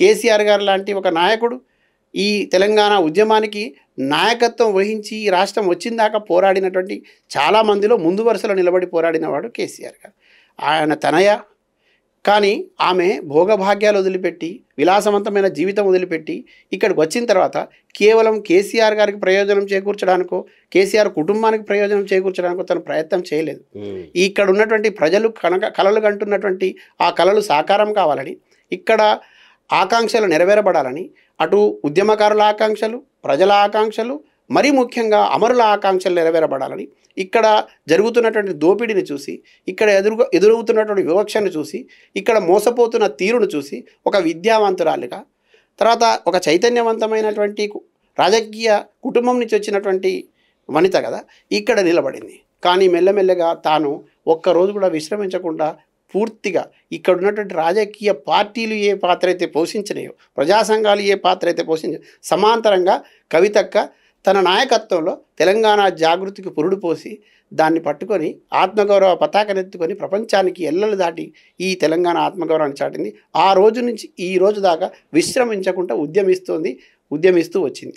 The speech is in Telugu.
కేసీఆర్ గారు లాంటి ఒక నాయకుడు ఈ తెలంగాణ ఉద్యమానికి నాయకత్వం వహించి ఈ రాష్ట్రం వచ్చిందాకా పోరాడినటువంటి చాలామందిలో ముందు వరుసలో నిలబడి పోరాడినవాడు కేసీఆర్ గారు. ఆయన తనయ. కానీ ఆమె భోగభాగ్యాలు వదిలిపెట్టి విలాసవంతమైన జీవితం వదిలిపెట్టి ఇక్కడికి వచ్చిన తర్వాత కేవలం కేసీఆర్ గారికి ప్రయోజనం చేకూర్చడానికో కేసీఆర్ కుటుంబానికి ప్రయోజనం చేకూర్చడానికో తను ప్రయత్నం చేయలేదు. ఇక్కడ ఉన్నటువంటి ప్రజలు కలలు కంటున్నటువంటి ఆ కలలు సాకారం కావాలని, ఇక్కడ ఆకాంక్షలు నెరవేరబడాలని, అటు ఉద్యమకారుల ఆకాంక్షలు, ప్రజల ఆకాంక్షలు, మరీ ముఖ్యంగా అమరుల ఆకాంక్షలు నెరవేరబడాలని, ఇక్కడ జరుగుతున్నటువంటి దోపిడీని చూసి, ఇక్కడ ఎదురవుతున్నటువంటి వివక్షను చూసి, ఇక్కడ మోసపోతున్న తీరును చూసి ఒక విద్యావంతురాలిగా, తర్వాత ఒక చైతన్యవంతమైనటువంటి రాజకీయ కుటుంబం నుంచి వచ్చినటువంటి వనిత కదా ఇక్కడ నిలబడింది. కానీ మెల్లమెల్లగా తాను ఒక్కరోజు కూడా విశ్రమించకుండా పూర్తిగా ఇక్కడ ఉన్నటువంటి రాజకీయ పార్టీలు ఏ పాత్ర అయితే పోషించినాయో, ప్రజా సంఘాలు ఏ పాత్ర అయితే సమాంతరంగా కవితక్క తన నాయకత్వంలో తెలంగాణ జాగృతికి పురుడు పోసి దాన్ని పట్టుకొని ఆత్మగౌరవ పతాకనెత్తుకొని ప్రపంచానికి ఎల్లలు దాటి ఈ తెలంగాణ ఆత్మగౌరవాన్ని చాటింది. ఆ రోజు నుంచి ఈ రోజు దాకా విశ్రమించకుండా ఉద్యమిస్తూ వచ్చింది.